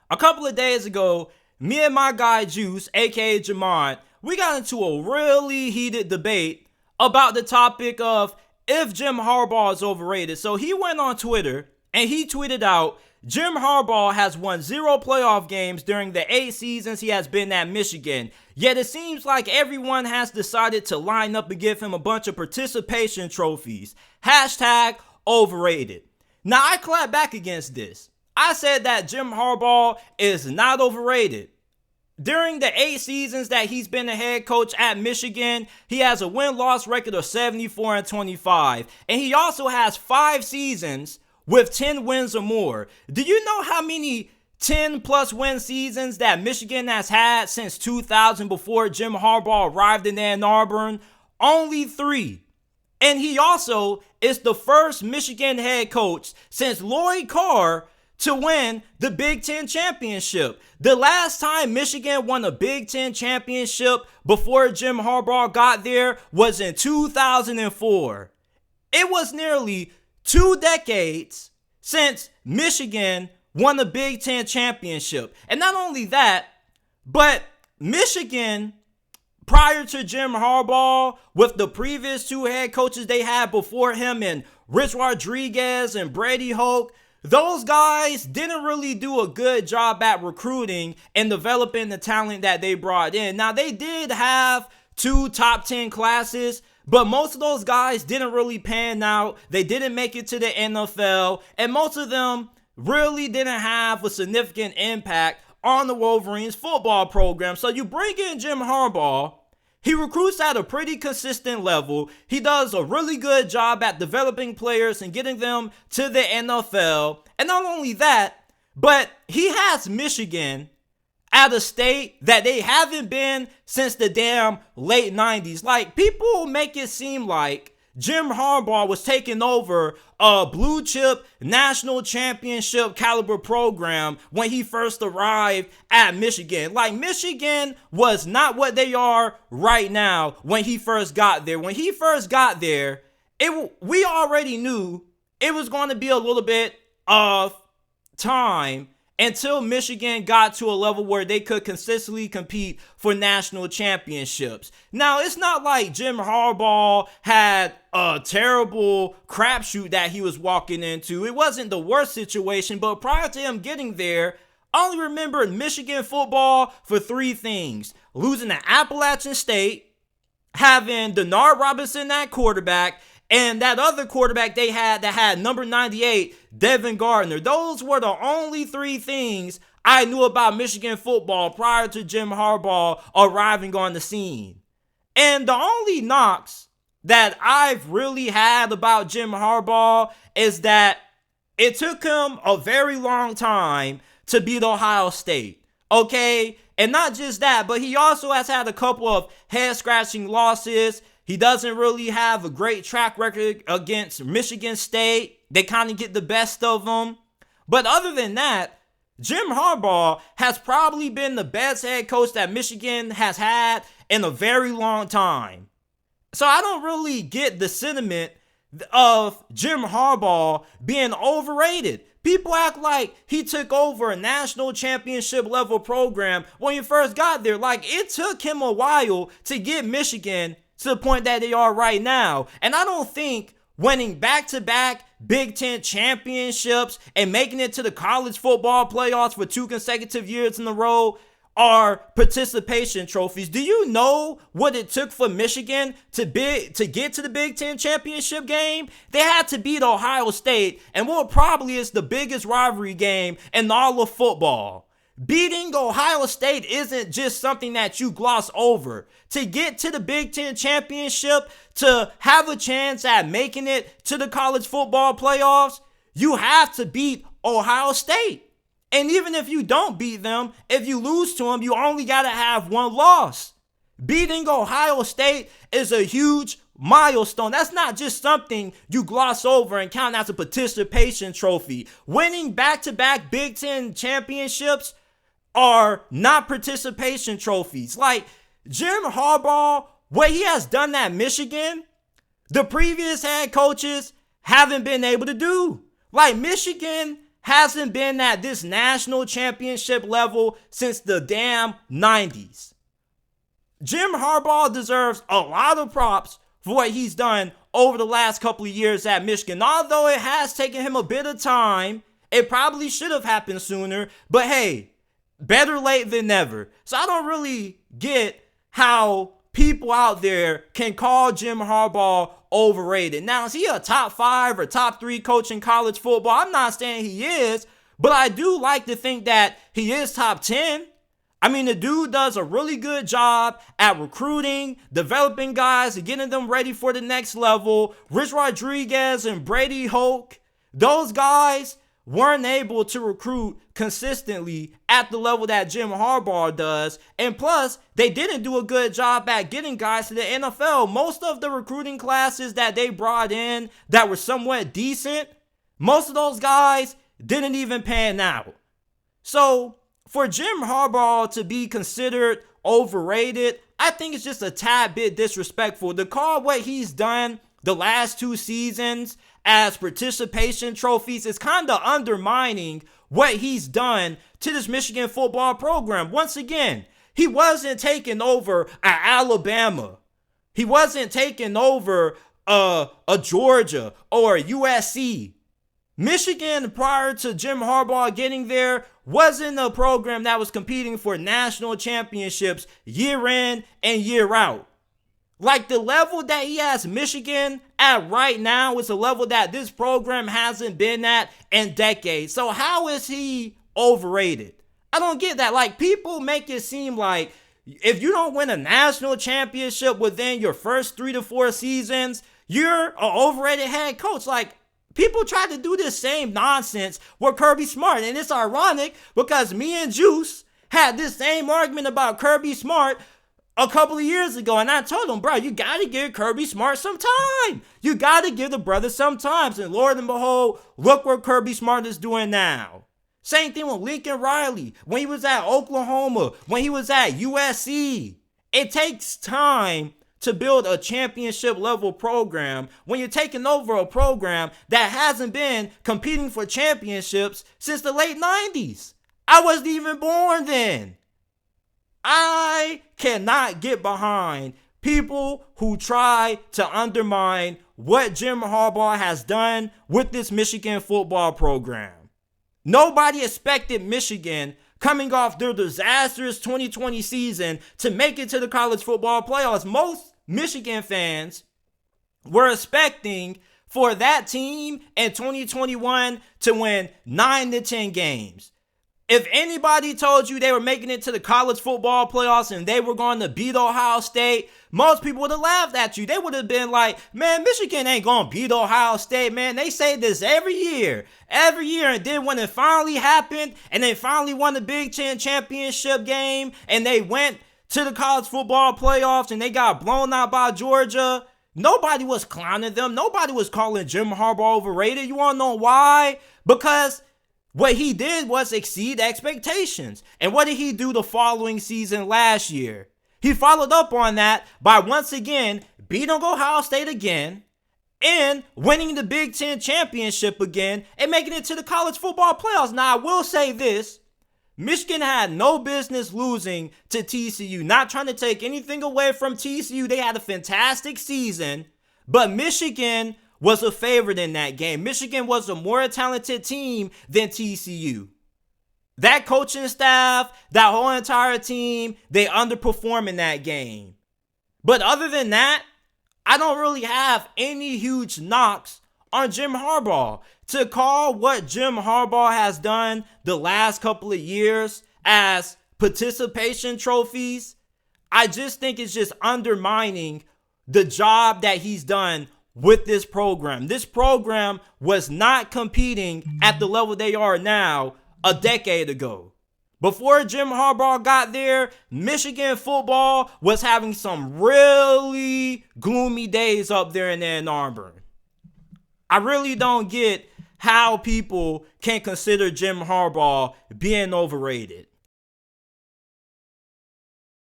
A couple of days ago, me and my guy Juice, aka Jamon, we got into a really heated debate about the topic of if Jim Harbaugh is overrated. So he went on Twitter and he tweeted out, Jim Harbaugh has won 0 playoff games during the 8 seasons he has been at Michigan. Yet it seems like everyone has decided to line up and give him a bunch of participation trophies. Hashtag overrated. Now I clap back against this. I said that Jim Harbaugh is not overrated. During the 8 seasons that he's been a head coach at Michigan, he has a win-loss record of 74-25. And he also has 5 seasons with 10 wins or more. Do you know how many 10-plus win seasons that Michigan has had since 2000 before Jim Harbaugh arrived in Ann Arbor? Only 3. And he also is the first Michigan head coach since Lloyd Carr to win the Big Ten championship. The last time Michigan won a Big Ten championship before Jim Harbaugh got there was in 2004. It was nearly 2 decades since Michigan won a Big Ten championship. And not only that, but Michigan, prior to Jim Harbaugh, with the previous 2 head coaches they had before him, and Rich Rodriguez and Brady Hoke, those guys didn't really do a good job at recruiting and developing the talent that they brought in. Now, they did have 2 top 10 classes, but most of those guys didn't really pan out. They didn't make it to the NFL, and most of them really didn't have a significant impact on the Wolverines football program. So you bring in Jim Harbaugh. He recruits at a pretty consistent level. He does a really good job at developing players and getting them to the NFL. And not only that, but he has Michigan at a state that they haven't been since the damn late 90s. Like, people make it seem like Jim Harbaugh was taking over a blue chip national championship caliber program when he first arrived at Michigan. Like, Michigan was not what they are right now when he first got there. When he first got there, we already knew it was going to be a little bit of time until Michigan got to a level where they could consistently compete for national championships. Now, it's not like Jim Harbaugh had a terrible crapshoot that he was walking into. It wasn't the worst situation, but prior to him getting there, I only remember Michigan football for 3 things: losing to Appalachian State, having Denard Robinson at quarterback, and that other quarterback they had that had number 98, Devin Gardner. Those were the only 3 things I knew about Michigan football prior to Jim Harbaugh arriving on the scene. And the only knocks that I've really had about Jim Harbaugh is that it took him a very long time to beat Ohio State. Okay? And not just that, but he also has had a couple of head-scratching losses. He doesn't really have a great track record against Michigan State. They kind of get the best of them. But other than that, Jim Harbaugh has probably been the best head coach that Michigan has had in a very long time. So I don't really get the sentiment of Jim Harbaugh being overrated. People act like he took over a national championship level program when he first got there. Like, it took him a while to get Michigan to the point that they are right now. And I don't think winning back-to-back Big Ten championships and making it to the college football playoffs for 2 consecutive years in a row are participation trophies. Do you know what it took for Michigan to get to the Big Ten championship game? They had to beat Ohio State, and what probably is the biggest rivalry game in all of football. Beating Ohio State isn't just something that you gloss over. To get to the Big Ten championship, to have a chance at making it to the college football playoffs, you have to beat Ohio State. And even if you don't beat them, if you lose to them, you only got to have 1 loss. Beating Ohio State is a huge milestone. That's not just something you gloss over and count as a participation trophy. Winning back-to-back Big Ten championships are not participation trophies. Like, Jim Harbaugh, what he has done at Michigan, the previous head coaches haven't been able to do. Like, Michigan hasn't been at this national championship level since the damn 90s. Jim Harbaugh deserves a lot of props for what he's done over the last couple of years at Michigan. Although it has taken him a bit of time, it probably should have happened sooner. But hey, better late than never. So I don't really get how people out there can call Jim Harbaugh overrated. Now, is he a top 5 or top 3 coach in college football? I'm not saying he is, but I do like to think that he is top 10. I mean, the dude does a really good job at recruiting, developing guys, and getting them ready for the next level. Rich Rodriguez and Brady Hoke, those guys weren't able to recruit consistently at the level that Jim Harbaugh does. And plus, they didn't do a good job at getting guys to the NFL. Most of the recruiting classes that they brought in that were somewhat decent, most of those guys didn't even pan out. So for Jim Harbaugh to be considered overrated, I think it's just a tad bit disrespectful. To call what he's done the last 2 seasons as participation trophies is kind of undermining what he's done to this Michigan football program. Once again, he wasn't taking over Alabama. He wasn't taking over a Georgia or a USC. Michigan, prior to Jim Harbaugh getting there, wasn't a program that was competing for national championships year in and year out. Like, the level that he has Michigan at right now is a level that this program hasn't been at in decades. So how is he overrated? I don't get that. Like, people make it seem like if you don't win a national championship within your first 3 to 4 seasons, you're an overrated head coach. Like, people try to do this same nonsense with Kirby Smart. And it's ironic because me and Juice had this same argument about Kirby Smart a couple of years ago. And I told him, bro, you got to give Kirby Smart some time. You got to give the brother some time. And Lord and behold, look what Kirby Smart is doing now. Same thing with Lincoln Riley when he was at Oklahoma, when he was at USC. It takes time to build a championship level program when you're taking over a program that hasn't been competing for championships since the late 90s. I wasn't even born then. I cannot get behind people who try to undermine what Jim Harbaugh has done with this Michigan football program. Nobody expected Michigan, coming off their disastrous 2020 season, to make it to the college football playoffs. Most Michigan fans were expecting for that team in 2021 to win 9 to 10 games. If anybody told you they were making it to the college football playoffs and they were going to beat Ohio State, most people would have laughed at you. They would have been like, man, Michigan ain't going to beat Ohio State, man. They say this every year. And then when it finally happened and they finally won the Big Ten championship game and they went to the college football playoffs and they got blown out by Georgia, nobody was clowning them. Nobody was calling Jim Harbaugh overrated. You want to know why? Because what he did was exceed expectations. And what did he do the following season last year? He followed up on that by once again beating Ohio State again and winning the Big Ten championship again and making it to the college football playoffs. Now, I will say this. Michigan had no business losing to TCU. Not trying to take anything away from TCU. They had a fantastic season, but Michigan was a favorite in that game. Michigan was a more talented team than TCU. That coaching staff, that whole entire team, they underperformed in that game. But other than that, I don't really have any huge knocks on Jim Harbaugh. To call what Jim Harbaugh has done the last couple of years as participation trophies, I just think it's just undermining the job that he's done with this program. This program was not competing at the level they are now a decade ago. Before Jim Harbaugh got there, Michigan football was having some really gloomy days up there in Ann Arbor. I really don't get how people can consider Jim Harbaugh being overrated.